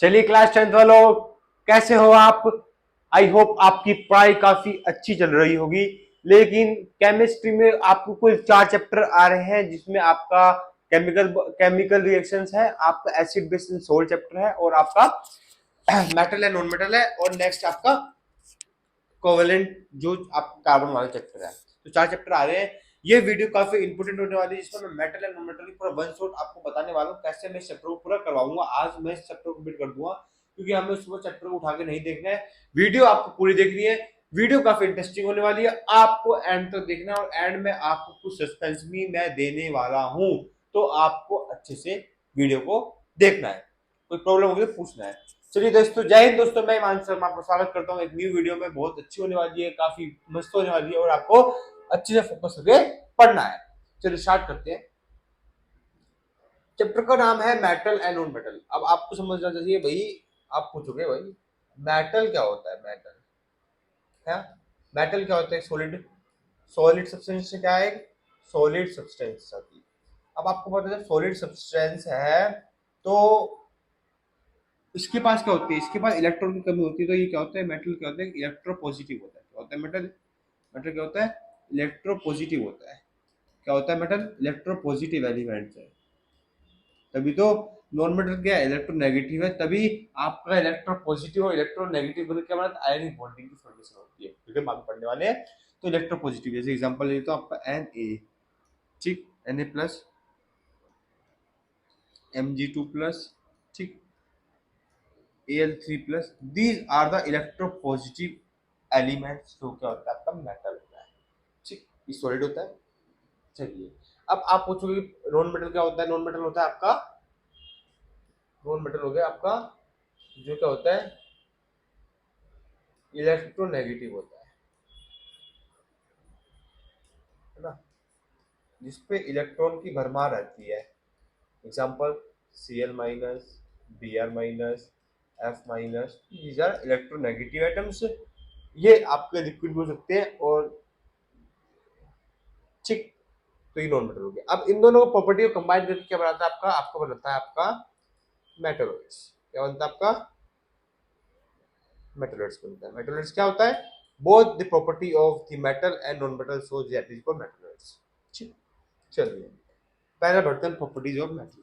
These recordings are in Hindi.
चलिए क्लास 10th वालों, कैसे हो आप? आई होप आपकी पढ़ाई काफी अच्छी चल रही होगी। लेकिन केमिस्ट्री में आपको कुल 4 चैप्टर आ रहे हैं, जिसमें आपका केमिकल रिएक्शंस है, आपका acid base and salt chapter है, और आपका मेटल एंड नॉन मेटल है, और नेक्स्ट आपका कोवेलेंट जो आप कार्बन वाला चैप्टर है। तो 4 चैप्टर आ रहे हैं। ये वीडियो काफी इंपोर्टेंट होने वाली है, जिसमें मैं मेटल एंड नॉन मेटल की पूरा वन शॉट आपको बताने वाला हूँ, कैसे मैं इस चैप्टर को पूरा करवाऊंगा। आज मैं इस चैप्टर को कंप्लीट कर दूंगा, क्योंकि हमें सुबह चैप्टर को उठा के नहीं देखना है। वीडियो आपको पूरी देखनी है। वीडियो काफी इंटरेस्टिंग होने वाली है, आपको एंड तक देखना है, और एंड में आपको कुछ सस्पेंस भी मैं देने वाला हूँ। तो आपको अच्छे से वीडियो को देखना है, कोई प्रॉब्लम होगी तो पूछना है। चलिए दोस्तों, जय हिंद दोस्तों, मैं ईमान शर्मा आपका स्वागत करता हूँ एक न्यू वीडियो में। बहुत अच्छी होने वाली है, काफी मस्त होने वाली है, और आपको अच्छे से फोकस करके पढ़ना है। चलिए स्टार्ट करते हैं। चैप्टर का नाम है मेटल एंड नॉन मेटल। अब आपको समझना चाहिए भाई, आप पूछोगे भाई मेटल क्या होता है? मेटल क्या, मेटल क्या होता है? सॉलिड सॉलिड सब्सटेंस से क्या है? सॉलिड सब्सटेंस आती। अब आपको पता है सॉलिड सब्सटेंस है तो इसके पास क्या होती है? इसके पास इलेक्ट्रॉन की कमी होती है। तो ये क्या होता है? मेटल क्या होता है? इलेक्ट्रो पॉजिटिव होता है। क्या होता है मेटल? मेटल क्या होता है? इलेक्ट्रो पॉजिटिव होता है। क्या होता है मेटल? इलेक्ट्रो पॉजिटिव एलिमेंट है। तभी तो नॉन मेटल क्या है? इलेक्ट्रो नेगेटिव है। तभी आपका इलेक्ट्रो पॉजिटिव और इलेक्ट्रो नेगेटिव बनने के बाद आयनिक बॉन्डिंग की फॉर्मेशन होती है, ठीक है? बाद पढ़ने वाले हैं। तो इलेक्ट्रो पॉजिटिव, जैसे एग्जांपल ले तो आपका Na, ठीक, Na प्लस, Mg2 प्लस, ठीक, Al3 plus, these are the electropositive elements. जो क्या होता है? आपका मेटल होता है, ठीक, ये सॉलिड होता है। चलिए, अब आप पूछोगे नॉन मेटल क्या होता है? नॉन मेटल होता है आपका, नॉन मेटल हो गया आपका जो क्या होता है? इलेक्ट्रोनेगेटिव होता है ना, जिसपे इलेक्ट्रॉन की भरमार रहती है। Example Cl minus, Br minus, F minus, these are electronegative atoms. ये आपके लिक्विड हो सकते हैं, और ठीक, तो ये नॉन मेटल हो गया। अब इन दोनों प्रॉपर्टी को कंबाइन करके क्या बनाता है आपका? आपको बनाता है आपका मेटलॉइड्स। क्या बनता है आपका? मेटलॉइड्स बनता है। मेटलॉइड्स क्या होता है? Both the property of the metal and non metal shows that is called metalloids. ठीक, चलिए पहला बढ़ते हैं प्रॉपर्टीज ऑफ मेटल।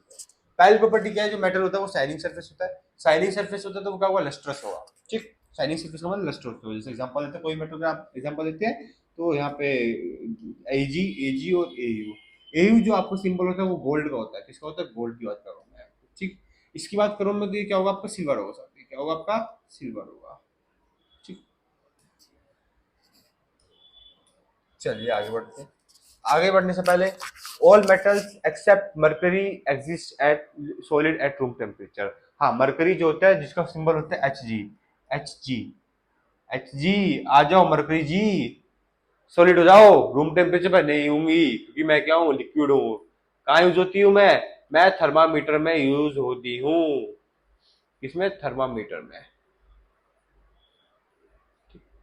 पहली प्रॉपर्टी क्या है? जो मेटल होता है वो शाइनिंग सरफेस होता है। शाइनिंग सरफेस होता है तो वो क्या होगा? लस्ट्रस होगा, ठीक। शाइनिंग सरफेस का मतलब लस्ट्रस होगा। जैसे एग्जांपल देते हैं, कोई मेटल का आप एग्जांपल देते हैं, तो यहाँ पे एजी, एजी और एयू। एयू जो आपको सिंबल होता है वो गोल्ड का होता है। किसका होता है? गोल्ड की बात कर रहा हूँ मैं, ठीक। इसकी बात करूँ मैं तो ये क्या होगा आपका? सिल्वर होगा साथ। क्या होगा आपका? सिल्वर होगा, ठीक। चलिए आगे बढ़ते हैं। आगे बढ़ने से पहले, all metals except mercury exist at solid at room temperature. हाँ, मरकरी जो होता है जिसका सिंबल होता है H G, H G, H G. आ जाओ मरकरी जी, सॉलिड हो जाओ। रूम टेम्परेचर पर नहीं होंगी, क्योंकि मैं क्या हूँ? लिक्विड हूँ। कहाँ यूज होती हूँ मैं थर्मामीटर में यूज होती हूँ। किसमें? थर्मामीटर में।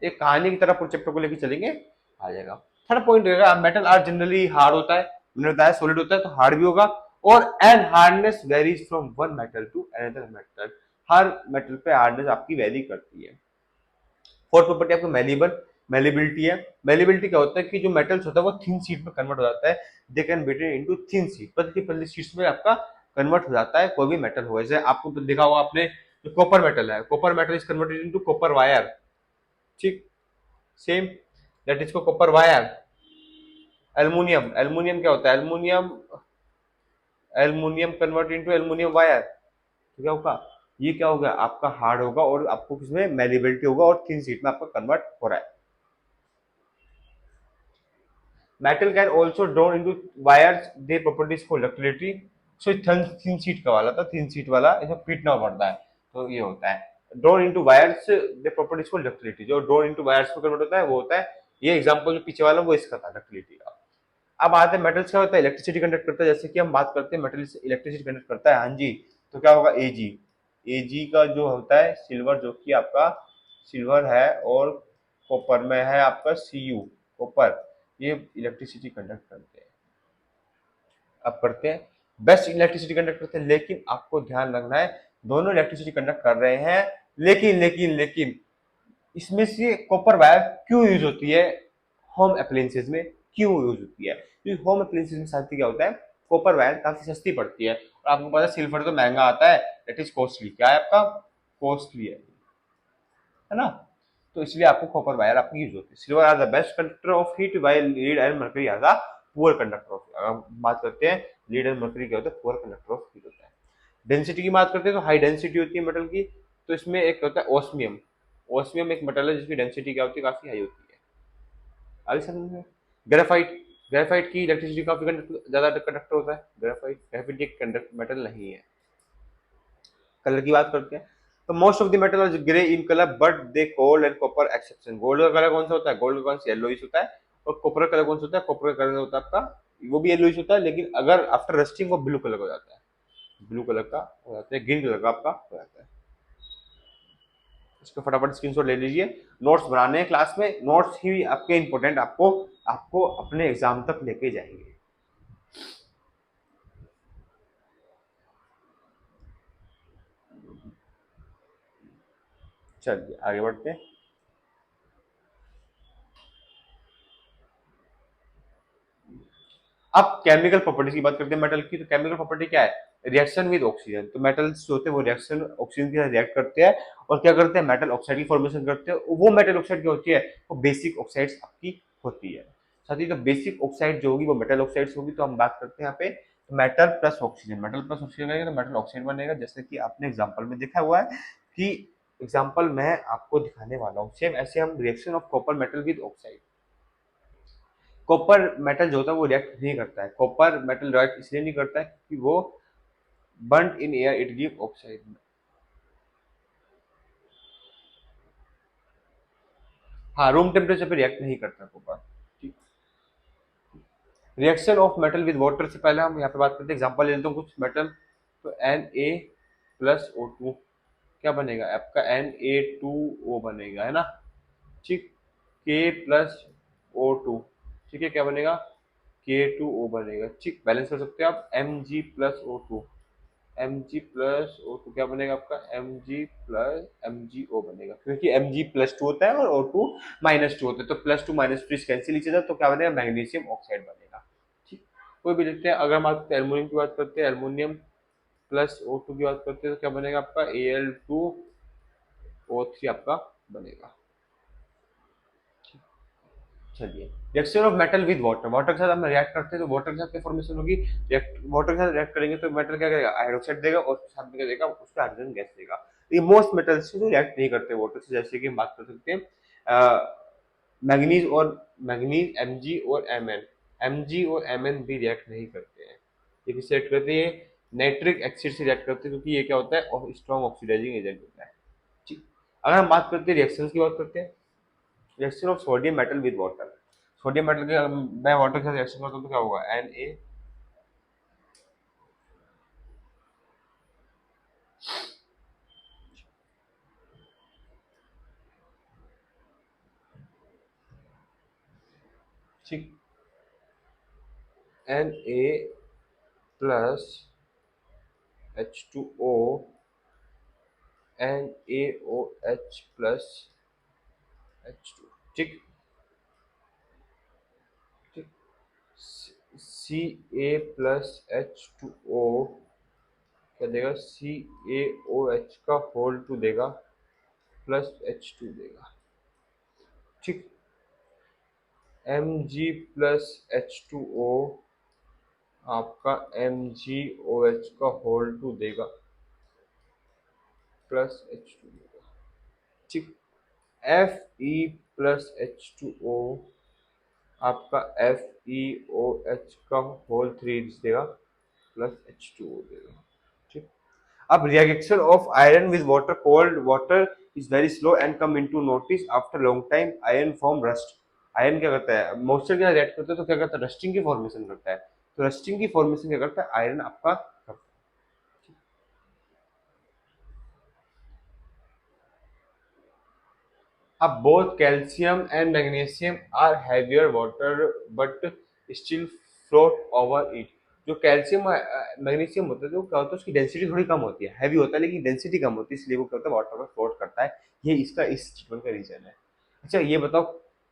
एक कहानी की तरह पूरे चैप्टर को लेकर चलेंगे, आ जाएगा। थर्ड पॉइंट रहेगा, मेटल आर जनरली हार्ड होता है। मैंने बताया सॉलिड होता है तो हार्ड भी होगा। और and hardness varies from one metal to another metal. हर मेटल पे हार्डनेस आपकी वेरी करती है। फोर्थ प्रॉपर्टी आपको मेलेबल, मेलेबिलिटी है। मेलेबिलिटी क्या होता है कि जो मेटल्स होता है वो थिन शीट में कन्वर्ट हो जाता है। They can be into thin sheet, पतली पतली शीट्स में आपका कन्वर्ट हो जाता है कोई भी मेटल हो। जैसे आपको तो देखा होगा आपने, जो कॉपर मेटल है, copper metal is converted into copper wire, ठीक। Same, that is copper wire. Aluminium, aluminium क्या होता है? Aluminium, aluminium convert into aluminium wire. तो क्या होगा? ये क्या होगा आपका? हार्ड होगा, और आपको किसमें? मेलेबिलिटी होगा, और थिन शीट में आपका कन्वर्ट हो रहा है। Metal can also drawn into wires, they properties for ductility. So thin sheet का वाला था, थिन शीट वाला इसमें पीटना पड़ता है, तो ये होता है drawn into wires, they properties for ductility. जो ड्रॉन इनटू वायर्स में कन्वर्ट होता है वो होता है, ये एग्जांपल जो पीछे वाला वो इसका था, डक्टिलिटी का। अब आते हैं मेटल्स क्या होता है? इलेक्ट्रिसिटी कंडक्ट करता है। जैसे कि हम बात करते हैं मेटल इलेक्ट्रिसिटी कंडक्ट करता है, हाँ जी। तो क्या होगा? एजी, एजी का जो होता है सिल्वर, जो कि आपका सिल्वर है, और कॉपर में है आपका सीयू, कॉपर। ये इलेक्ट्रिसिटी कंडक्ट करते हैं। अब करते हैं बेस्ट इलेक्ट्रिसिटी कंडक्ट करते हैं, लेकिन आपको ध्यान रखना है दोनों इलेक्ट्रिसिटी कंडक्ट कर रहे हैं, लेकिन इसमें से कॉपर वायर क्यों यूज होती है होम अप्लायंसेस में, क्यों यूज होती है? क्योंकि होम अप्लायंसेस में साथ क्या होता है, कॉपर वायर काफी सस्ती पड़ती है, और आपको पता है सिल्वर तो महंगा आता है, दैट इज कॉस्टली। क्या है आपका? कॉस्टली है ना? तो इसलिए आपको कॉपर वायर आपकी यूज होती है। Silver are the best conductor of heat, while lead and mercury are the poor conductor of. अगर हम बात करते हैं लीड एंड मरकरी क्या होता है, पुअर कंडक्टर ऑफ हीट होता है। डेंसिटी की बात करते हैं तो हाई डेंसिटी होती है मेटल की, तो इसमें एक होता है ओस्मियम। ओस्मियम एक मेटल है जिसकी डेंसिटी क्या होती है, काफी हाई होती है। आगे समझ में? ग्रेफाइट, ग्रेफाइट की इलेक्ट्रिसिटी काफी ज्यादा कंडक्टर होता है। ग्रेफाइट, ग्रेफाइट एक कंडक्ट मेटल नहीं है। कलर की बात करते हैं तो most of the metal are grey in colour but they gold and copper exception. Gold का कलर कौन सा होता है? गोल्ड का कलर येलोइश होता है। और कॉपर का कलर कौन सा होता है? कॉपर का कलर होता है आपका, वो भी येलोइश होता है, लेकिन अगर आफ्टर रस्टिंग वो ब्लू कलर हो जाता है। ब्लू कलर का हो जाता है, ग्रीन कलर का आपका हो जाता है। इसको फटाफट स्क्रीनशॉट ले लीजिए। नोट्स बनाने हैं क्लास में, नोट्स ही आपके इंपॉर्टेंट, आपको आपको अपने एग्जाम तक लेके जाएंगे। चलिए आगे बढ़ते हैं। अब केमिकल प्रॉपर्टीज की बात करते हैं मेटल की। तो केमिकल प्रॉपर्टी क्या है? Reaction with oxygen. तो मेटल्स जो होते हैं वो रिएक्शन ऑक्सीजन के साथ रिएक्ट करते हैं, और क्या करते हैं? मेटल ऑक्साइड की फॉर्मेशन करते हैं। वो मेटल ऑक्साइड क्या होती है? वो बेसिक ऑक्साइड्स आपकी होती है। साथ ही तो बेसिक ऑक्साइड जो होगी वो मेटल ऑक्साइड्स होगी। तो हम बात करते हैं यहाँ पे metal plus oxygen. Metal plus oxygen बनेगा तो मेटल ऑक्साइड बनेगा, जैसे कि आपने एग्जाम्पल में देखा हुआ है कि एग्जाम्पल मैं आपको दिखाने वाला हूँ। सेम ऐसे हम reaction of copper metal with oxide. Copper metal जो होता है वो रिएक्ट नहीं करता है। कॉपर मेटल रिएक्ट इसलिए नहीं करता है क्योंकि वो burn in air it give oxide. हाँ, रूम टेम्परेचर पे रिएक्ट नहीं करता कॉपर। ठीक। Reaction of metal with water से पहले हम यहाँ पे बात करते हैं, एग्जांपल ले लेते हैं कुछ मेटल। तो Na+O2 क्या बनेगा आपका? Na2O बनेगा, है ना? ठीक। K+O2, ठीक है, क्या बनेगा? K2O बनेगा। ठीक, बैलेंस कर सकते हैं आप। Mg+O2, Mg+O2 क्या बनेगा आपका? Mg+MgO बनेगा, क्योंकि Mg+2 होता है और O2-2 होता है, तो +2 -2 कैंसिल ईच अदर, तो क्या बनेगा? मैग्नीशियम ऑक्साइड बनेगा। ठीक। कोई भी देखते हैं। अगर हम बात एल्युमिनियम की बात करते हैं, एल्युमिनियम प्लस O2 की बात करते हैं तो क्या बनेगा आपका? Al2O3 आपका बनेगा। चलिए, reaction of metal with water. Water के साथ हम रिएक्ट करते हैं तो वाटर के साथ क्या फॉर्मेशन होगी? वाटर के साथ रिएक्ट करेंगे तो मेटल क्या करेगा? हाइड्रोक्साइड देगा, और साथ में क्या देगा? उसका हाइड्रोजन गैस देगा। ये मोस्ट मेटल्स से जो रिएक्ट नहीं करते वाटर से, जैसे कि हम बात कर सकते हैं मैग्नीज और मैग्नीज, Mg और Mn। Mg और Mn भी रिएक्ट नहीं करते हैं। ये किससे रिएक्ट करते हैं? नाइट्रिक एसिड से रिएक्ट करते हैं, क्योंकि ये क्या होता है? स्ट्रॉन्ग ऑक्सीडाइजिंग एजेंट होता है। ठीक। अगर हम बात करते हैं रिएक्शंस की बात करते हैं, reaction of sodium metal with water. Sodium metal के मैं वाटर के साथ रिएक्शन करता हूँ तो क्या होगा? Na, ठीक, Na+H2O, NaOH+H2, ठीक। ठीक। Ca+H2O क्या देगा? CaOH का होल 2 देगा, प्लस H2 देगा। ठीक। Mg+H2O आपका MgOH का होल 2 देगा, प्लस H2 देगा। ठीक। Fe+H2O आपका FeOH का होल 3 देगा, प्लस H2O देगा। ठीक। अब reaction of iron with water, cold water is very slow and come into notice after long time, iron form rust. Iron क्या करता है? मॉइस्चर के साथ रिएक्ट करता है तो क्या करता है? रस्टिंग की फॉर्मेशन करता है। तो रस्टिंग की फॉर्मेशन क्या करता है? आयरन आपका करता है। अब both calcium and magnesium are heavier water but still float over it. जो कैल्शियम मैग्नीशियम होता है, जो क्या होता है उसकी डेंसिटी थोड़ी कम होती है, हैवी होता है लेकिन डेंसिटी कम होती है, इसलिए वो क्या होता है वाटर में फ्लोट करता है। ये इसका इस स्टेटमेंट का रीजन है। अच्छा ये बताओ,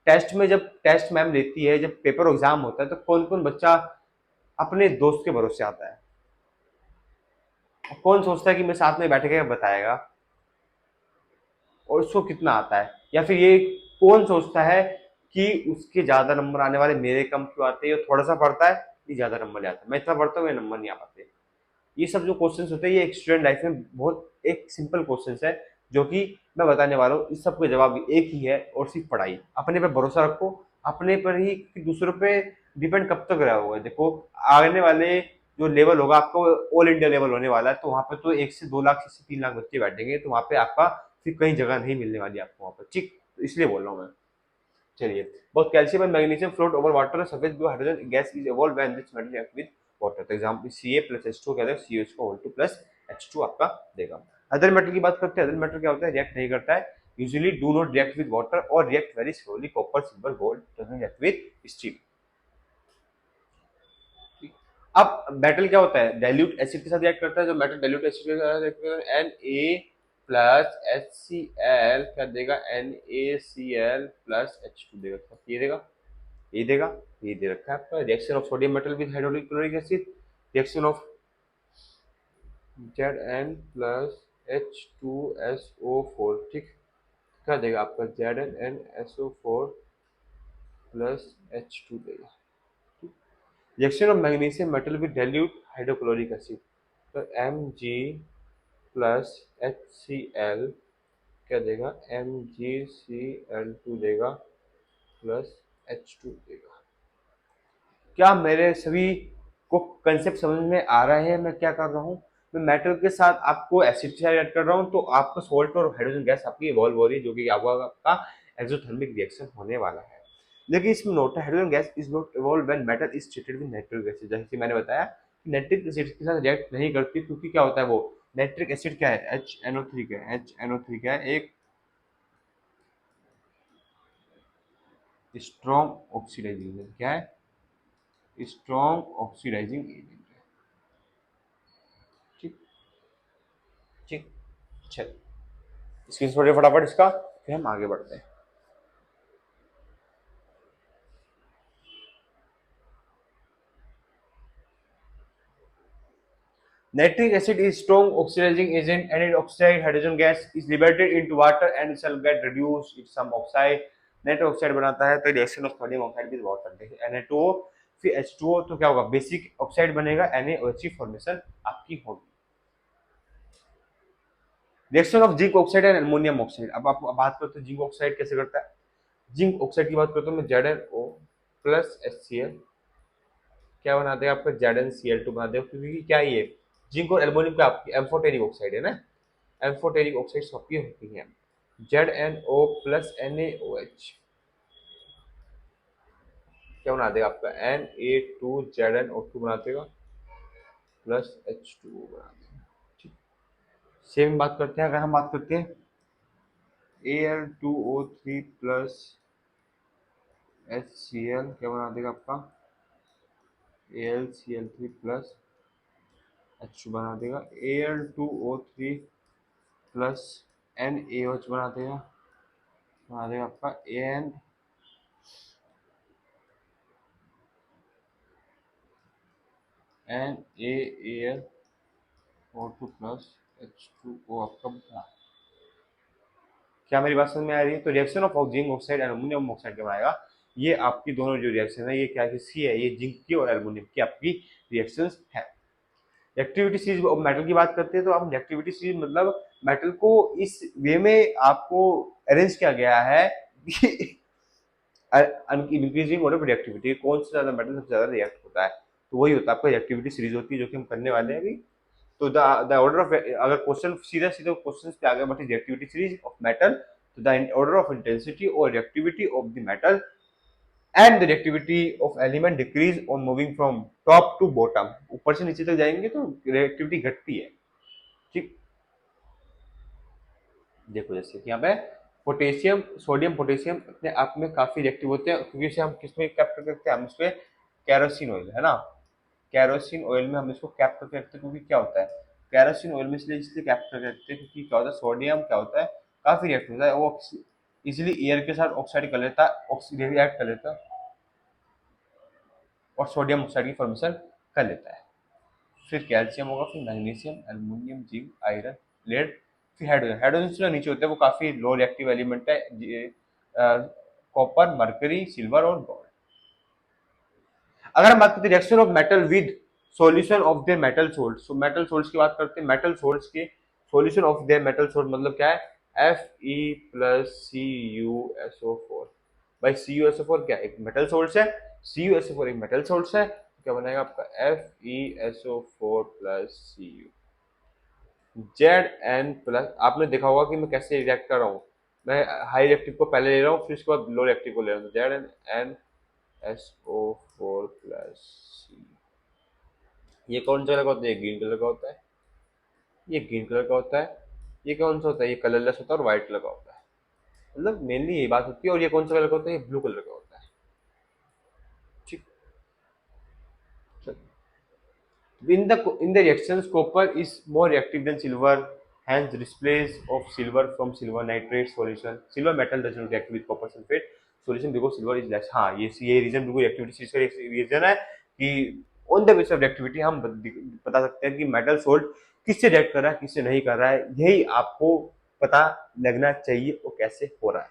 टेस्ट में जब टेस्ट मैम लेती है, जब पेपर एग्जाम होता है, तो कौन कौन बच्चा अपने दोस्त के भरोसे आता है? कौन सोचता है कि मैं साथ में बैठ के बताएगा और उसको कितना आता है? या फिर ये कौन सोचता है कि उसके ज्यादा नंबर आने वाले, मेरे कम क्यों आते हैं, ये थोड़ा सा पढ़ता है, ये ज्यादा नंबर ले आता है, मैं इतना पढ़ता हूँ ये नंबर नहीं आ पाते। ये सब जो क्वेश्चंस होते हैं ये एक स्टूडेंट लाइफ में बहुत एक सिंपल क्वेश्चंस है, जो कि मैं बताने वाला हूँ। इस सब का जवाब एक ही है, और सिर्फ पढ़ाई। अपने पे भरोसा रखो, अपने पर ही, कि दूसरों पे डिपेंड कब तक रहा होगा। देखो आने वाले जो लेवल होगा आपको, ऑल इंडिया लेवल होने वाला है, तो वहां पे तो 1 से 2 लाख से 3 लाख बच्चे बैठेंगे, तो वहां पे आपका फिर कहीं जगह नहीं मिलने वाली आपको वहां पर, ठीक? इसलिए बोल रहा हूँ मैं। चलिए, both calcium and magnesium float over water surface below hydrogen gas is evolved when this metal react with water। तो एग्जाम्पल Ca प्लस H2 क्या देगा, CH को होल टू प्लस H2 आपका देगा। अदर मेटल की बात करते हैं। अदर मेटल क्या होता है, रिएक्ट नहीं करता है, usually do not react with water और react very slowly. Copper, silver, gold doesn't react with steel. अब मेटल क्या होता है, डाइल्यूट एसिड के साथ रिएक्ट करता है। जो मेटल डाइल्यूट एसिड के साथ रिएक्ट करता है, Na प्लस HCl क्या देगा, NaCl प्लस H2 देगा। ये देगा, ये देगा, ये दे रखा है आपका। Reaction of sodium metal with hydrochloric acid, reaction of Zn plus H2SO4, ठीक? क्या देगा आपका, ZnNSO4 प्लस H2 देगा। Reaction of magnesium metal with dilute hydrochloric acid, तो Mg प्लस HCl क्या देगा, MgCl2 देगा प्लस H2 देगा। क्या मेरे सभी को कंसेप्ट समझ में आ रहे हैं? मैं क्या कर रहा हूँ, मैं मेटल के साथ आपको एसिड के साथ ऐड कर रहा हूँ, तो आपका सोल्ट और हाइड्रोजन गैस आपकी इवॉल्व हो रही है, जो कि आपका एक्सोथर्मिक रिएक्शन होने वाला है। लेकिन इसमें नोट है, hydrogen gas is not evolve when metal is treated with nitric acid. जैसे कि मैंने बताया कि नाइट्रिक एसिड के साथ रिएक्ट नहीं करती, क्योंकि क्या होता है, वो नाइट्रिक एसिड क्या है, HNO3 का है, HNO3 का है, एक स्ट्रॉन्ग ऑक्सीडाइजिंग एजेंट। क्या है, स्ट्रॉन्ग ऑक्सीडाइजिंग एजेंट है, ठीक? ठीक, चल इसकी थोड़ी फटाफट इसका, फिर हम आगे बढ़ते हैं। Nitric acid is strong oxidizing agent and it oxide hydrogen gas is liberated into water and shall get reduced in some oxide। Nitric oxide बनाता है तो reaction of sodium oxide with water, देखिए Na2O फिर H2O, तो क्या होगा, बेसिक ऑक्साइड बनेगा, NaOH फॉर्मेशन आपकी होगी। Reaction of zinc oxide and aluminium oxide. अब आप बात करते हैं जिंक ऑक्साइड कैसे करता है। जिंक ऑक्साइड की बात करता हूँ मैं, ZnO प्लस HCl क्या बना देगा आपका, ZnCl2 बना देगा, क्योंकि क्या ये जिंक और एल्युमिनियम का आपकी एम्फोटेरिक ऑक्साइड है ना, एम्फोटेरिक ऑक्साइड आपकी होती है। ZnO प्लस NaOH क्या बना देगा आपका, Na2ZnO2 बना देगा प्लस H2O बना देगा, ठीक? सेम बात करते हैं, अगर हम बात करते हैं Al2O3 प्लस HCl क्या बना देगा आपका, AlCl3 प्लस H2 बना देगा। Al2O3 प्लस NaOH बना देगा आपका NaAlO2 प्लस H2O आपका बना। क्या मेरी बात समझ में आ रही है? तो reaction of zinc oxide aluminium oxide क्या बनाएगा, ये आपकी दोनों जो रिएक्शन है, ये क्या किसकी है, ये जिंक की और एल्युमिनियम की आपकी रिएक्शंस है। रिएक्टिविटी सीरीज मेटल की बात करते हैं, तो आप रिएक्टिविटी सीरीज मतलब मेटल को इस वे में आपको अरेंज किया गया है इंक्रीजिंग ऑर्डर ऑफ रिएक्टिविटी, कौन सा ज्यादा मेटल सबसे ज्यादा रिएक्ट होता है, तो वही होता है आपका रिएक्टिविटी सीरीज होती है, जो कि हम करने वाले हैं अभी। तो द ऑर्डर ऑफ, अगर क्वेश्चन सीधा सीधा क्वेश्चन पे आ गया, but reactivity series of metal, तो द ऑर्डर ऑफ इंटेंसिटी और reactivity of the metal and the reactivity of element decrease on moving from top to bottom. ऊपर से नीचे तक जाएंगे तो रिएक्टिविटी घटती है, ठीक? देखो जैसे कि यहाँ पे पोटेशियम, सोडियम पोटेशियम अपने आप में काफी रिएक्टिव होते हैं, क्योंकि इसे हम किसमें कैप्चर करते हैं, हम इसमें केरोसिन ऑयल है ना, कैरोसिन ऑयल में हम इसको कैप करके रखते हैं, क्योंकि क्या होता है कैरोसिन ऑयल में इसलिए कैप करके रखते हैं क्योंकि क्या होता है सोडियम क्या होता है काफी रिएक्ट होता है, वो इजिली एयर के साथ ऑक्साइड कर लेता है, रिएक्ट कर लेता है और सोडियम ऑक्साइड की फॉर्मेशन कर लेता है। फिर कैल्शियम होगा, फिर magnesium, aluminium, zinc, iron, lead, फिर हाइड्रोजन। हाइड्रोजन से नीचे होते हैं वो काफी लो रिएक्टिव एलिमेंट है, कॉपर, मरकरी, सिल्वर और गोल्ड। अगर हम बात करते हैं reaction of metal with solution of their metal salt, so metal salts की बात करते हैं, मेटल सोल्ट्स के solution of their metal salt मतलब क्या है, Fe+Cu SO4। भाई CuSO4 क्या एक मेटल सोल्ट है, CuSO4 एक मेटल सोल्ट है, तो क्या बनेगा आपका FeSO4+Cu। Zn+, आपने देखा होगा कि मैं कैसे रिएक्ट कर रहा हूँ, मैं हाई रिएक्टिव को पहले ले रहा हूँ, फिर उसके बाद लो रिएक्टिव को ले रहा हूँ, ZnSO4+C। ये कौन सा कलर का होता है, ये ग्रीन कलर का होता है, ये ग्रीन कलर का होता है, ये कौन सा होता है, ये कलरलेस होता है और व्हाइट कलर का होता है, मतलब मेनली ये बात होती है। और ये कौन सा कलर का होता है, ये ब्लू कलर का होता है। ठीक, in the reactions copper is more reactive than silver, hence displays of silver from silver nitrate solution, silver metal does not react with copper sulfate solution because silver is less। हाँ ये रीजन बिल्कुल रिएक्टिविटी चीज का रीजन है कि on the basis of reactivity हम बता सकते हैं कि मेटल सोल्ट किससे रिएक्ट कर रहा है किससे नहीं कर रहा है, यही आपको पता लगना चाहिए वो कैसे हो रहा है।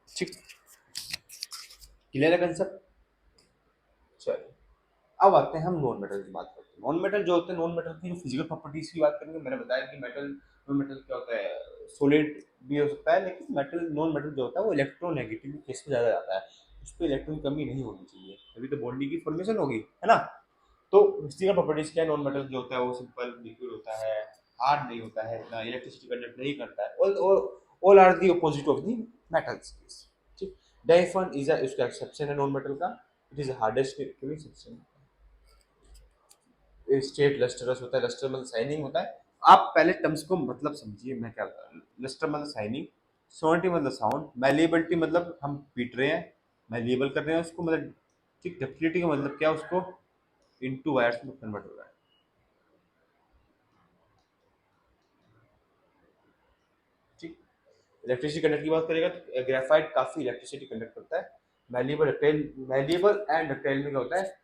ठीक, क्लियर है कंसेप्ट। चलिए अब आते हैं हम नॉन मेटल की बात करते हैं। नॉन मेटल जो होते हैं, नॉन मेटल की जो फिजिकल प्रॉपर्टीज की बात करेंगे, मैंने बताया कि मेटल नॉन मेटल क्या होता है, सॉलिड भी हो सकता है, लेकिन मेटल नॉन मेटल जो होता है वो इलेक्ट्रोनेगेटिव केस पे ज्यादा जाता है, उस पर इलेक्ट्रॉन की कमी नहीं होनी चाहिए, तभी तो बॉन्डिंग की फॉर्मेशन होगी, है ना। तो फिजिकल प्रॉपर्टीज क्या है, नॉन मेटल जो होता है वो सिंपल लिक्विड होता है, हार्ड नहीं होता है, ना इलेक्ट्रिसिटी कंडक्ट नहीं करता है, all are the opposite of the metals. ठीक, डायफन इज उसका एक्सेप्शन है नॉन मेटल का, it is hardest exception. State lustrous होता है, लस्टर मतलब शाइनिंग होता है। आप पहले टर्म्स को मतलब समझिए मैं क्या बता रहा हूँ। लस्टर मतलब शाइनिंग, सोनिटी मतलब साउंड, मैलिएबिलिटी मतलब हम पीट रहे हैं, मैलिएबल कर रहे हैं उसको, मतलब ठीक। डक्टिलिटी का मतलब क्या, उसको इनटू वायर्स में कन्वर्ट हो रहा है। ठीक, इलेक्ट्रिसिटी कंडक्ट की बात करेगा तो ग्रेफाइट काफी इलेक्ट्रिसिटी कंडक्ट करता है। Malleable ductile, malleable and ductile में क्या होता है,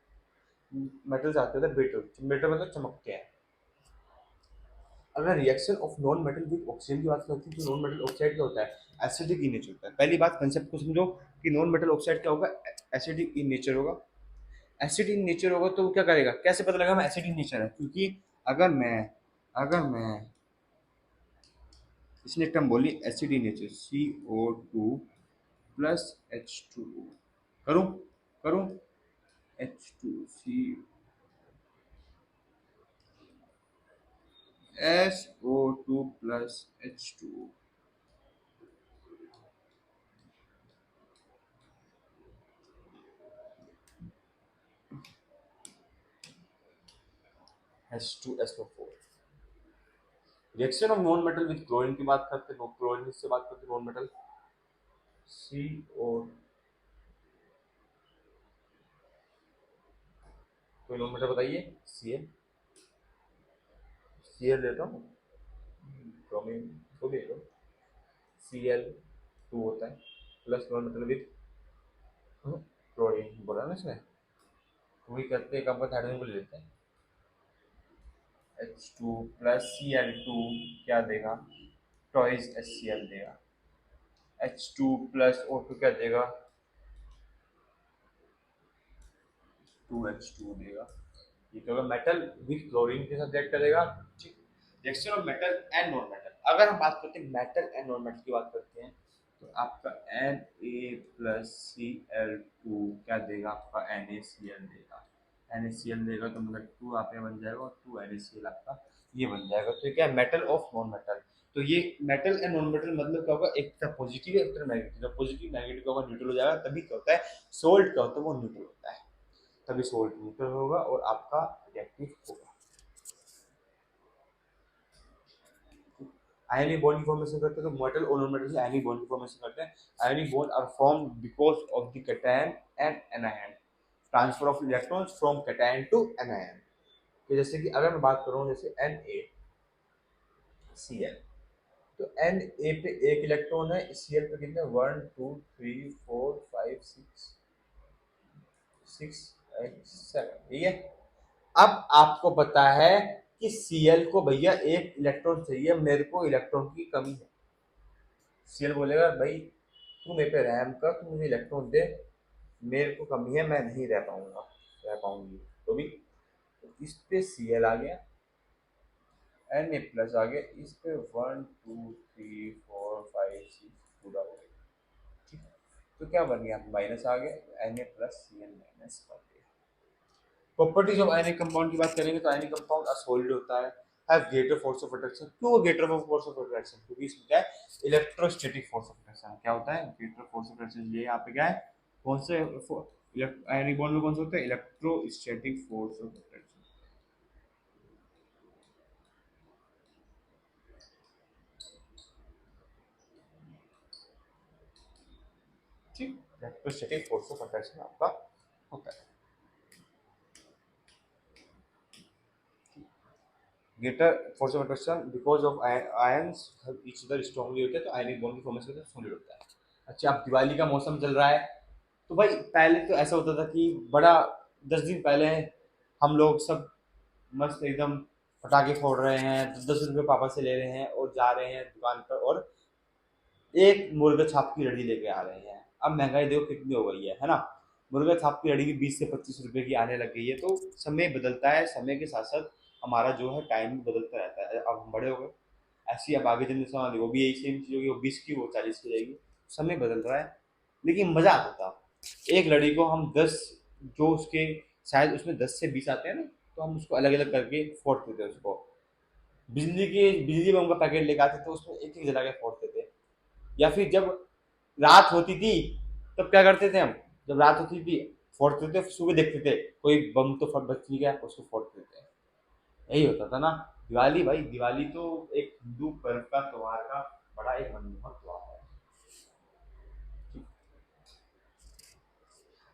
मेटल्स आते होते हैं ब्रिटल, ब्रिटल मतलब चमकते हैं। अगर reaction of non metal with oxygen की बात करते हैं तो नॉन मेटल ऑक्साइड क्या होता है, एसिडिक इन नेचर होता है। पहली बात कंसेप्ट को समझो कि नॉन मेटल ऑक्साइड क्या होगा, एसिडिक इन नेचर होगा। एसिड इन नेचर होगा तो वो क्या करेगा, कैसे पता लगा मैं एसिड इन नेचर है, क्योंकि अगर मैं इसने टर्म बोली एसिड इन नेचर CO2+H2O, करूं करूं H2C SO2+H2O, H2SO4। Reaction of non metal with chlorine की बात करते हैं, क्लोरीन से बात करते हैं, नॉन मेटल CO, कोई नॉन मेटल बताइए, Cl, Cl लेता हूँ, क्रोमियम को भी लो, Cl2 होता है plus non metal with chlorine बोला ना इसमें, वही करते हैं कंपाउंड हाइड्रोजन को ले लेते हैं, H2+Cl2 क्या देगा, ट्वाइस HCl देगा, H2+O2 क्या देगा, 2H2 देगा। ये तो मेटल विथ क्लोरीन के साथ रिएक्ट करेगा। ठीक, reaction of metal and non metal. अगर हम बात करते हैं मेटल एंड नॉन मेटल की बात करते हैं तो आपका Na+Cl2 क्या देगा, आपका NaCl देगा, NaCl देगा तो मतलब 2 आप यहाँ बन जाएगा और 2 NaCl आपका ये बन जाएगा। तो ये क्या है, मेटल ऑफ नॉन मेटल। तो ये मेटल एंड नॉन मेटल मतलब क्या होगा, एक तरफ पॉजिटिव है एक तरफ नेगेटिव, जब पॉजिटिव नेगेटिव का होगा न्यूट्रल हो जाएगा, तभी क्या होता है सोल्ट क्या होता है वो न्यूट्रल होता है, तभी सोल्ट न्यूट्रल होगा और आपका रिएक्टिव होगा। आयनिक बॉन्ड की फॉर्मेशन करते हैं तो मेटल और नॉन मेटल से आयनिक बॉन्ड की फॉर्मेशन करते हैं। Ionic bond are form because of the cation and anion. Transfer of electrons from cation to anion. तो जैसे कि अगर मैं बात करूँ जैसे NaCl, तो Na पे एक इलेक्ट्रॉन है, Cl पे कितने 1 2 3 4 5 6 6 8 7, ठीक है। अब आपको पता है कि Cl को भैया एक इलेक्ट्रॉन चाहिए, मेरे को इलेक्ट्रॉन की कमी है। Cl बोलेगा भाई तू मेरे पे रहम कर, तू मुझे इलेक्ट्रॉन दे, मेरे को कमी है, मैं नहीं रह पाऊंगा, रह पाऊंगी। तो भी तो इस पे Cl आ गया, Na प्लस आ गया, इस पे 1 2 3 4 5 6 पूरा हो गया, ठीक है। तो क्या बन गया, माइनस आ गया, Na प्लस Cl माइनस बन गया। प्रॉपर्टीज ऑफ आयनिक कंपाउंड की बात करेंगे तो आयनिक कंपाउंड सॉलिड होता है, have greater force of attraction. क्यों ग्रेटर फोर्स ऑफ अट्रैक्शन? क्योंकि इसमें क्या है, इलेक्ट्रोस्टैटिक फोर्स ऑफ अट्रैक्शन। क्या होता है ग्रेटर फोर्स ऑफ अट्रैक्शन? ये यहाँ पे क्या है, कौन से आयनिक बॉन्ड में कौन सा होता है, इलेक्ट्रोस्टैटिक फोर्स ऑफ अट्रैक्शन, ठीक। इलेक्ट्रोस्टैटिक फोर्स ऑफ अट्रैक्शन आपका होता है। Greater force of attraction because of ions each other strongly होते हैं, तो आयनिक बॉन्ड की फॉर्मेशन सॉलिड होता है। अच्छा, अब दिवाली का मौसम चल रहा है, तो भाई पहले तो ऐसा होता था कि बड़ा 10 दिन पहले हम लोग सब मस्त एकदम पटाखे फोड़ रहे हैं, 10 10 रुपये पापा से ले रहे हैं और जा रहे हैं दुकान पर और एक मुर्गा छाप की लड़ी लेके आ रहे हैं। अब महंगाई देखो कितनी हो गई है ना। मुर्गा छाप की लड़ी की 20 से 25 रुपए की आने लग गई है। तो समय बदलता है, समय के साथ साथ हमारा जो है टाइम भी बदलता रहता है। अब हम बड़े हो गए, ऐसी अब आगे जनरेशन वाली वो भी यही सेम चीज़ होगी, वो 20 की वो 40 की जाएगी। समय बदल रहा है, लेकिन मजा आता था। एक लड़ी को हम 10, जो उसके शायद उसमें 10 से 20 आते हैं ना, तो हम उसको अलग अलग करके फोड़ते थे उसको। बिजली बम का पैकेट लेके आते थे, उसमें एक एक जला के फोड़ते थे। या फिर जब रात होती थी तब क्या करते थे हम, जब रात होती थी फोड़ते थे, सुबह देखते थे कोई बम तो फट बच नहीं गया, उसको फोड़ते थे। यही होता था ना। दिवाली भाई, दिवाली तो एक हिंदू पर्व का त्योहार का बड़ा एक मनमोहक त्योहार है।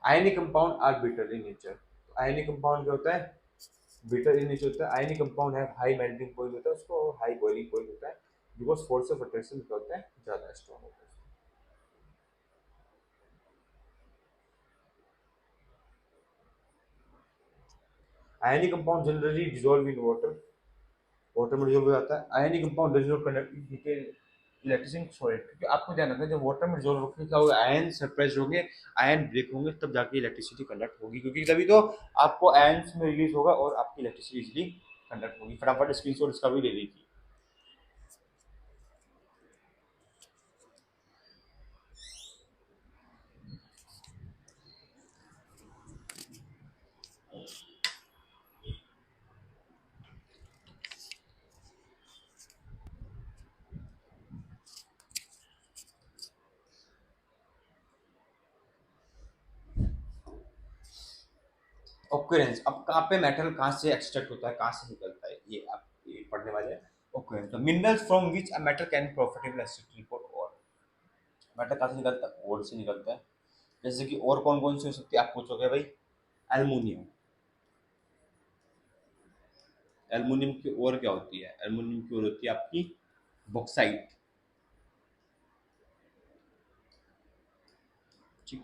Ionic compound are bitter in nature. Ionic compound क्या होता है, बिटर इन नेचर होता है। आयनिक कंपाउंड है हाई मेल्टिंग पॉइंट होता है उसको, हाई बॉइलिंग पॉइंट होता है, बिकॉज फोर्स ऑफ अट्रैक्शन क्या होता है, ज्यादा स्ट्रॉन्ग होता है। Ionic compound generally dissolve in water, water में डिसॉल्व हो जाता है। Ionic compound does not conduct electricity solid, क्योंकि आपको ध्यान रखना है जब वाटर में डिसॉल्व होकर क्या होगा, आयन सरप्रेस होंगे, आयन ब्रेक होंगे, तब जाके इलेक्ट्रिसिटी कंडक्ट होगी, क्योंकि तभी तो आपको आयंस में रिलीज होगा और आपकी इलेक्ट्रिसिटी इजीली कंडक्ट होगी। फटाफट स्क्रीनशॉट इसका भी ले लीजिए। ऑक्यूरेंस, अब कहाँ पे मेटल कहाँ से एक्सट्रैक्ट होता है, कहाँ से निकलता है, ये आप ये पढ़ने वाले हैं। Occurrence, the minerals from which a metal can profitable extract for और। मेटल कहाँ से निकलता है, और से निकलता है। जैसे कि और कौन कौन सी हो सकती है, आप पूछोगे भाई, एल्युमिनियम। एल्युमिनियम की और क्या होती है, एल्युमिनियम की और होती है आपकी बॉक्साइट, ठीक।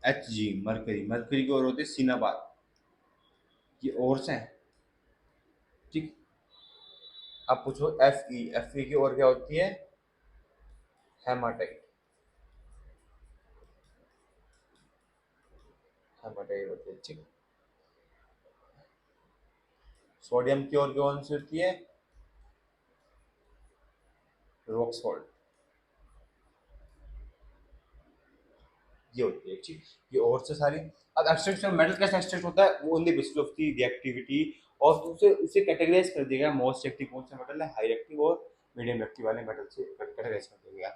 Hg मरकरी, मरकरी की और होती है सिनाबार, ये और से हैं, ठीक। अब पूछो Fe, Fe की और क्या होती है, हेमाटाइट, हेमाटाइट होती है, ठीक। सोडियम की और कौन सी होती है, रॉक सॉल्ट, ये होती है, ठीक। ये और से सारी। अब एक्सट्रैक्शन मेटल कैसे एक्सट्रैक्ट होता है, वो only basis of the reactivity, और उसे उसे कैटेगराइज कर दिया गया, मोस्ट एक्टिव कौन सा मेटल है, हाई एक्टिव और मीडियम एक्टिव वाले मेटल से कैटेगराइज कर दिया गया।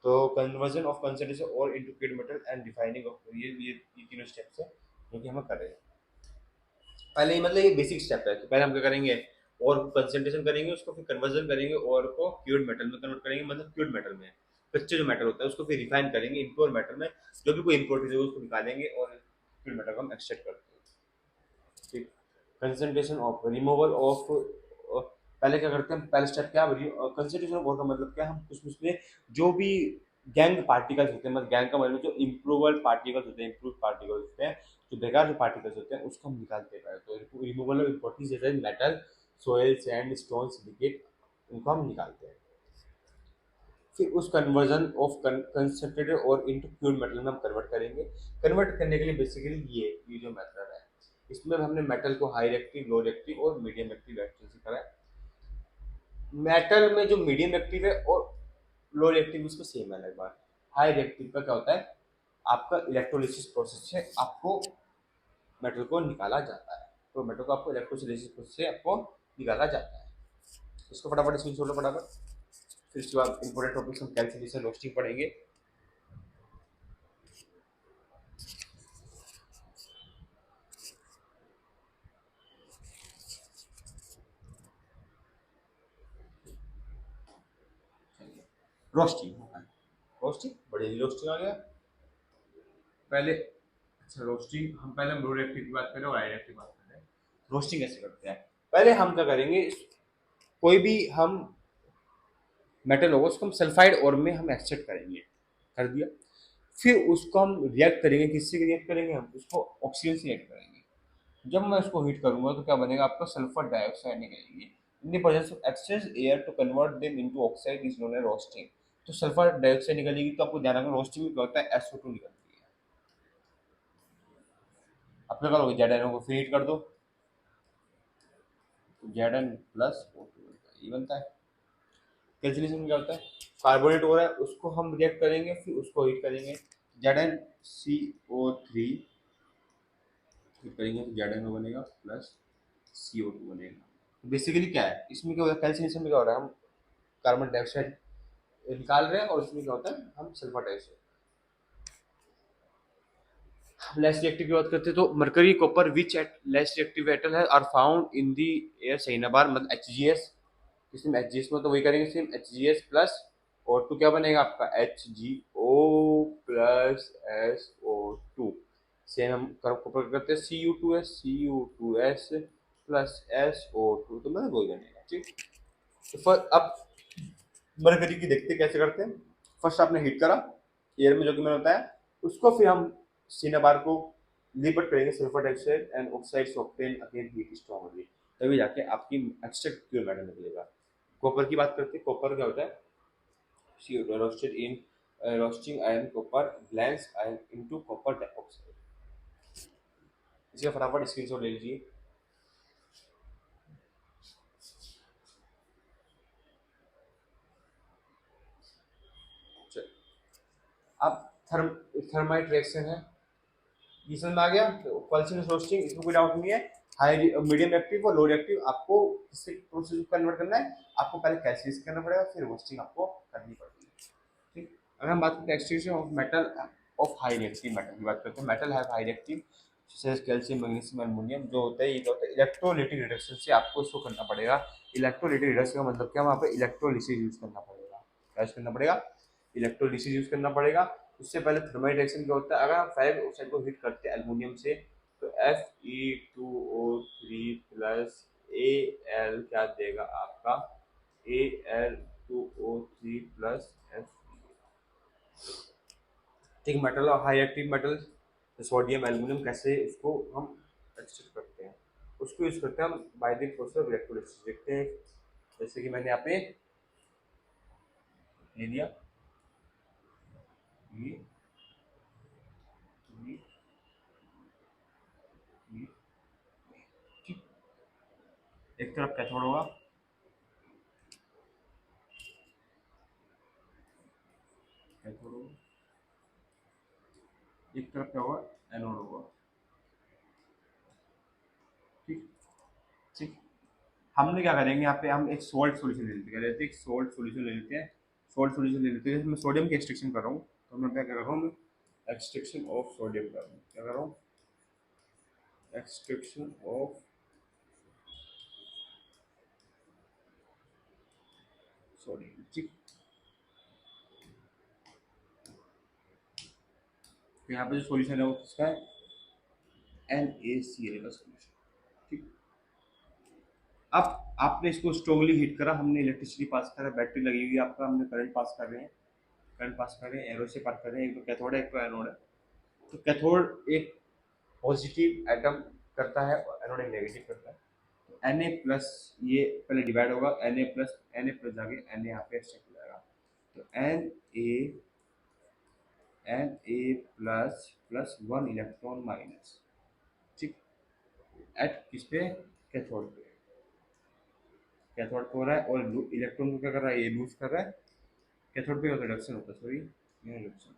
तो कन्वर्जन ऑफ कंसंट्रेशन और into paid metal and defining of ये तीनों स्टेप्स है जो कि हम कर रहे हैं। पहले ही मतलब ये बेसिक स्टेप है, तो पहले हम क्या करेंगे, और कंसंट्रेशन करेंगे उसको, फिर कन्वर्जन करेंगे और को प्योर मेटल में कन्वर्ट करेंगे, मतलब प्योर मेटल में कच्चे जो मेटल होता है उसको फिर रिफाइन करेंगे इम्प्योर मेटल में, जो भी कोई इम्प्योरिटीज है उसको निकालेंगे और प्योर मेटल को हम एक्सट्रैक्ट करते हैं। ठीक, कंसंट्रेशन ऑफ रिमूवल ऑफ, पहले क्या करते हैं, पहले स्टेप क्या, कंसंट्रेशन ऑफ और का मतलब क्या, हम उसमें जो भी गैंग पार्टिकल्स होते हैं, मतलब गैंग का मतलब जो इम्प्रूवल पार्टिकल्स होते हैं, इम्प्रूव पार्टिकल्स होते हैं, जो बेकार जो पार्टिकल्स होते हैं उसको हम निकालते हैं। तो रिमूवल ऑफ इम्पोर्टेंस जैसे metal, soil, sand, stone, silicate, उनको हम निकालते हैं। फिर उस कन्वर्जन ऑफ कंसंट्रेटेड और इनटू प्योर मेटल में हम कन्वर्ट करेंगे। कन्वर्ट करने के लिए बेसिकली ये जो मेथड है, इसमें हमने मेटल को हाई रिएक्टिव, लो रिएक्टिव और मीडियम एक्टिव रिएक्शन से करा है। मेटल में जो मीडियम एक्टिव है और लो रिएक्टिव उसमें सेम है लगभग। हाई रिएक्टिव का क्या होता है, आपका इलेक्ट्रोलिसिस प्रोसेस से आपको मेटल को निकाला जाता है। तो मेटल को आपको इलेक्ट्रोलिसिस प्रोसेस से आपको निकाला जाता है। इसको फटाफट स्क्रीन लो फटाफट। फिर उसके बाद इंपॉर्टेंट टॉपिक्स हम कैल्सिनेशन, रोस्टिंग पढ़ेंगे। रोस्टिंग, रोस्टिंग बड़ी रोस्टिंग आ गया पहले। अच्छा रोस्टिंग, हम पहले लो रिएक्टिव की बात करें और हाई रिएक्टिव की बात करें। रोस्टिंग कैसे करते हैं, पहले हम क्या करेंगे, कोई भी हम मेटल होगा उसको हम सल्फाइड और में हम एक्सट्रैक्ट करेंगे, कर दिया। फिर उसको हम रिएक्ट करेंगे, किससे रिएक्ट करेंगे, हम उसको ऑक्सीजन से रिएक्ट करेंगे। जब मैं उसको हीट करूंगा तो क्या बनेगा, आपका सल्फर डाइऑक्साइड निकलेगी। In the presence of excess air to convert them into oxide is known as roasting. तो सल्फर डाइऑक्साइड निकलेगी तो आपको ध्यान रखना, रोस्टिंग में क्या होता है, SO2 निकलती है। अब क्या करोगे, जेड को फिर हीट कर दो, Zn प्लस O2 ये बनता है। कैंसिलेशन में क्या होता है, कार्बोनेट हो रहा है उसको हम रिएक्ट करेंगे, फिर उसको हीट करेंगे, ZnCO3 हीट करेंगे तो ZnO बनेगा प्लस CO2 बनेगा। बेसिकली क्या है इसमें, क्या होता है कैल्सिनेशन में क्या हो रहा है, हम कार्बन डाइऑक्साइड निकाल रहे हैं और इसमें क्या होता है, हम सल्फर डाइऑक्साइड। लेस रिएक्टिव की बात करते हैं तो mercury, copper which at less reactive metal है are found in the air, सही ना बार मतलब HGS। इसमें HGS में तो वही करेंगे सेम, HGS प्लस और टू क्या बनेगा आपका HgO प्लस SO2। सेम हम कॉपर करते हैं Cu2S प्लस SO2, तो मतलब वही बनेगा। ठीक, तो फर्स्ट अब मरकरी की देखते हैं कैसे करते हैं। फर्स्ट आपने हीट करा एयर में, जो कि मैंने बताया, उसको फिर हम सिनेबार को लिबट करेंगे सल्फर डाइऑक्साइड एंड ऑक्साइड से ऑब्टेन अगेन हीट स्ट्रांगली, तभी जाके आपकी एक्सट्रैक्ट प्योर मेटल निकलेगा। कॉपर की बात करते हैं, कॉपर क्या होता है, CO2 roasted in roasting iron copper blends iron into copper dioxide. इसका फटाफट स्क्रीनशॉट ले लीजिए। अब थर्माइट रिएक्शन है, ये समझ में आ गया। क्वालिफिकेशन रोस्टिंग, इसमें कोई डाउट नहीं है। हाई मीडियम एक्टिव और लो रिएक्टिव आपको किससे प्रोसेस कन्वर्ट करना है, आपको पहले कैल्सिनेशन करना पड़ेगा, फिर रोस्टिंग आपको करनी पड़ेगी। ठीक, अगर हम बात करते हैं extraction of metal of high reactive metal की बात करते हैं, मेटल है हाई रिएक्टिव जैसे कैल्शियम, मैग्नीशियम, एल्युमिनियम, जो होता है ये क्या होता है, इलेक्ट्रोलाइटिक रिडक्शन से आपको इसको करना पड़ेगा। इलेक्ट्रोलाइटिक रिडक्शन का मतलब क्या, वहाँ पे इलेक्ट्रोलिसिस यूज करना पड़ेगा। क्या यूज करना पड़ेगा, इलेक्ट्रोलिसिस यूज करना पड़ेगा। उससे पहले थर्मल रिएक्शन क्या होता है, अगर हम फेरिक ऑक्साइड को हीट करते हैं एल्युमिनियम से, तो Fe2O3 प्लस Al क्या देगा आपका, Al2O3 प्लस F। ठीक, मेटल और high active metal sodium, aluminium, कैसे उसको हम एक्सट्रैक्ट करते हैं, उसको यूज करते हैं हम by the process of electrolysis. देखते हैं, जैसे कि मैंने यहाँ पे ले लिया ये ये ये, ठीक, एक तरफ कैथोड होगा, कैथोड होगा, एक तरफ क्या होगा, एनोड होगा। ठीक, ठीक, हमने क्या करेंगे यहाँ पे, हम एक सोल्ट सॉल्यूशन ले लेते हैं, क्या लेते हैं, एक सोल्ट सॉल्यूशन ले लेते हैं। सोल्ट सॉल्यूशन ले लेते हैं, जैसे मैं सोडियम की एक्सट्रैक्शन कर रहा हूँ, तो मैं क्या कर रहा हूँ, मैं एक्सट्रैक्शन ऑफ सोडियम कर रहा हूँ, क्या कर रहा हूँ, एक्सट्रैक्शन ऑफ सोडियम। ठीक, तो यहाँ पे जो सॉल्यूशन है वो किसका है, NaCl का सोल्यूशन। ठीक, अब आपने इसको स्ट्रांगली हीट करा, हमने इलेक्ट्रिसिटी पास करा, बैटरी लगी हुई है आपका, हमने करंट पास कर रहे हैं, करंट पास कर रहे हैं, एरो से पास कर रहे हैं, एक तो कैथोड है एक तो एनोड है। तो कैथोड एक पॉजिटिव एटम करता है और एनोड एक नेगेटिव करता है। तो Na प्लस ये पहले डिवाइड होगा, Na प्लस जाके Na यहाँ पे एक्सचेंज हो जाएगा। तो Na plus plus 1 electron minus, ठीक, एट किस पे, कैथोड पे, कैथोड पे हो रहा है, और इलेक्ट्रॉन को क्या कर रहा है, ये लूज कर रहा है, कैथोड पे रिडक्शन होता है, सॉरी ये रिडक्शन।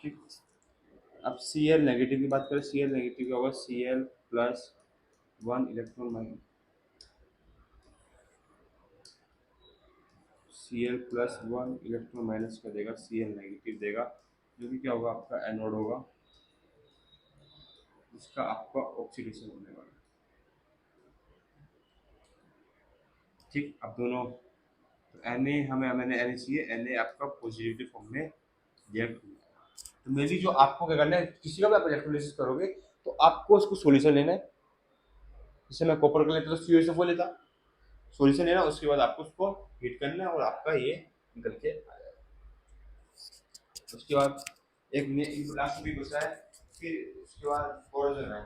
ठीक, अब Cl नेगेटिव की बात करें, Cl नेगेटिव क्या होगा, Cl plus 1 electron minus, Cl plus 1 electron minus का देगा, Cl नेगेटिव देगा, जो कि क्या होगा आपका एनोड होगा, इसका आपका ऑक्सीडेशन होने वाला है। ठीक, अब दोनों, तो Na हमें मैंने Na चाहिए, Na आपका पॉजिटिव फॉर्म में रिएक्ट हो जाएगा। तो मेनली जो आपको क्या करना है, किसी का भी आप इलेक्ट्रोलिसिस करोगे तो आपको उसको सॉल्यूशन लेना है। जैसे मैं कॉपर का लेता तो CuSO4 लेता, सॉल्यूशन लेना, उसके बाद आपको उसको हीट करना है और आपका ये निकल के आ जाएगा। उसके बाद एक लास्ट भी बचा है, फिर उसके बाद कोरोजन है।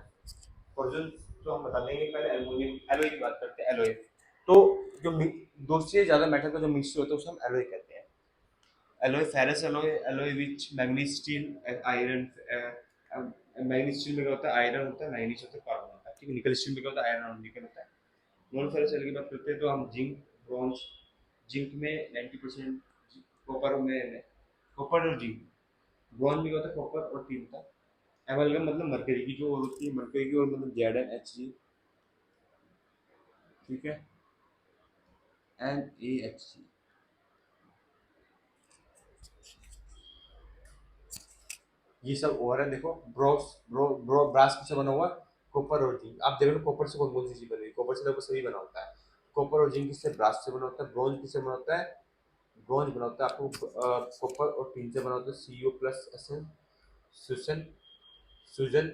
कोरोजन तो हम बता देंगे, पहले एल्यूमिनियम एलॉय की बात करते हैं, एलॉय। तो जो दो से ज्यादा मेटल का जो मिक्सचर होता है उसे हम एलॉय कहते हैं। Alloy ferrous alloy, alloy which manganese steel, iron, manganese steel में क्या होता है, आयरन होता है, मैग्नीज होता है, कार्बन होता है। ठीक है, निकल स्टील में क्या होता है, आयरन और निकल होता है। नॉन फेरस एलॉय की बात करते हैं तो हम जिंक, ब्रॉन्ज, जिंक में 90%, कॉपर में, कॉपर और जिंक, ब्रॉन्ज में क्या होता है, कॉपर और टिन का एमलगम, मतलब मरकरी की जो होती है, मरकरी की, और मतलब ZnHg, ठीक है, NaHg। ये सब और है, देखो ब्रास किससे बना हुआ, कॉपर और जिंक। आप देख लो कॉपर से कौन कौन सी चीज बनी, कॉपर से लगभग सभी बना होता है। कॉपर और जिंक किससे, ब्रास से बना होता है। ब्रॉन्ज किससे बना होता है, ब्रॉन्ज बना होता है आपको कॉपर और टिन से बना होता है, Co+Sn, सुसन, सूजन,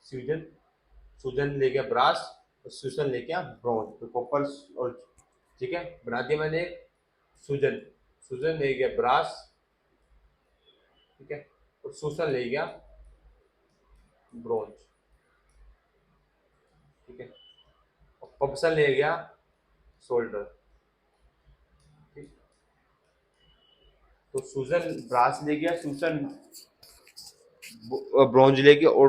सूजन, सूजन ले गया ब्रास, और सूजन ले गया ब्रॉन्ज। तो कॉपर और, ठीक है, बना दिया मैंने एक सूजन, सूजन ले गया ब्रास, ठीक है, और सूजन ले गया ब्रॉन्ज, ठीक है, और पप्सन ले गया सोल्डर। ठीक, तो सूजन ब्रास ले गया, सूजन ब्रॉन्ज ले गया, और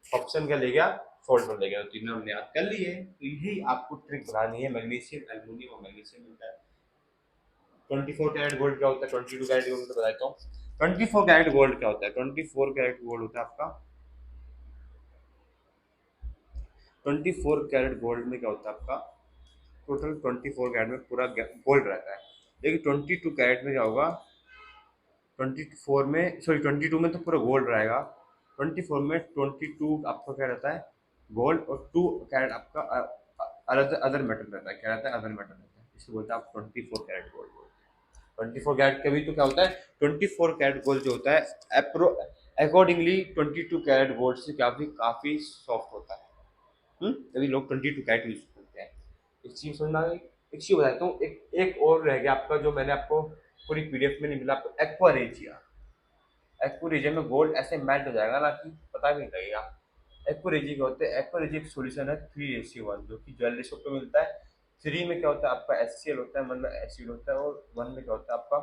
पप्सन क्या ले गया, सोल्डर ले गया। तो तीनों हमने याद कर लिए। तो यही आपको ट्रिक बनानी है, मैग्नीशियम, एल्यूमिनियम और मैग्नीशियम मिलता है। 24 कैरेट गोल्ड क्या होता है, 22 कैरेट गोल्ड तो बताता हूँ। 24 कैरेट गोल्ड क्या होता है, 24 कैरेट गोल्ड होता है आपका, 24 कैरेट गोल्ड में क्या होता है आपका, टोटल 24 कैरेट में पूरा गोल्ड रहता है। लेकिन 22 कैरेट में क्या होगा, 24 में, सॉरी 22 में तो पूरा गोल्ड रहेगा, 24 में 22 आपका क्या रहता है, गोल्ड, और 2 कैरेट आपका अदर मेटल रहता है। क्या रहता है, अदर मेटल रहता है, इसको बोलते हैं आप 24 कैरेट गोल्ड बोलते हैं। 24 कैरेट कभी तो क्या होता है, 24 कैरेट गोल्ड जो होता है अकॉर्डिंगली 22 कैरेट गोल्ड से काफी काफी सॉफ्ट होता है। तभी लोग 22 कैरेट यूज करते हैं। एक चीज समझ में आ गई। एक चीज बताता हूँ, एक एक और रह गया आपका, जो मैंने आपको पूरी पीडीएफ में नहीं मिला आपको, एक्वारेजिया। एक्वारेजिया में गोल्ड ऐसे मेल्ट हो जाएगा ना कि पता भी नहीं लगेगा। एक्वारेजिया क्या होता है, एक्वारेजिया एक सॉल्यूशन है 3:1, जो कि ज्वेलरी शॉप पे मिलता है। 3 में क्या होता है आपका HCl होता है, मतलब एसिड होता है, और 1 में क्या होता है आपका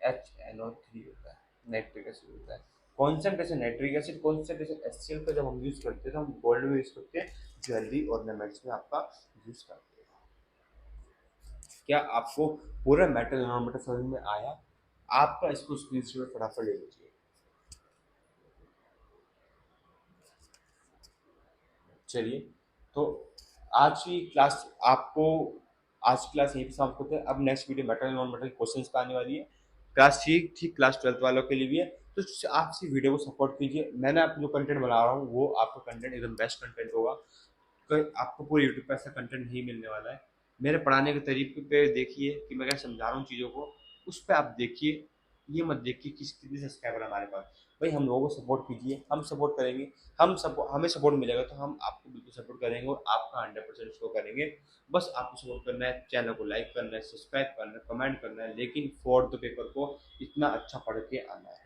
HNO3 होता है, नाइट्रिक एसिड होता है। Concentration nitric acid, concentration HCl का जब हम यूज करते हैं तो हम गोल्ड में यूज करते हैं, ज्वेलरी ऑर्नामेंट्स में आपका यूज करते हैं। क्या आपको पूरा मेटल नॉन मेटल समझ में आया? आपका इसको स्क्रीनशॉट फटाफट ले लीजिए। चलिए, तो आज की क्लास आपको, आज की क्लास यहीं पे समाप्त करते हैं। अब next video metal non metal questions का आने वाली है। क्लास ठीक ठीक क्लास 12th वालों के लिए भी है। तो आप इसी वीडियो को सपोर्ट कीजिए। मैंने आप जो कंटेंट बना रहा हूँ वो आपका कंटेंट एकदम बेस्ट कंटेंट होगा। कोई आपको पूरे यूट्यूब पर ऐसा कंटेंट नहीं मिलने वाला है। मेरे पढ़ाने के तरीके पे देखिए कि मैं क्या समझा रहा हूँ चीज़ों को, उस पर आप देखिए। ये मत देखिए कितने सब्सक्राइबर हमारे पास, भाई हम लोगों को सपोर्ट कीजिए, हम सपोर्ट करेंगे, हमें सपोर्ट मिलेगा तो हम आपको बिल्कुल सपोर्ट करेंगे और आपका 100% शो करेंगे। बस आपको सपोर्ट करना है, चैनल को लाइक करना है, सब्सक्राइब करना है, कमेंट करना है, लेकिन फॉर द पेपर को इतना अच्छा पढ़ के आना है।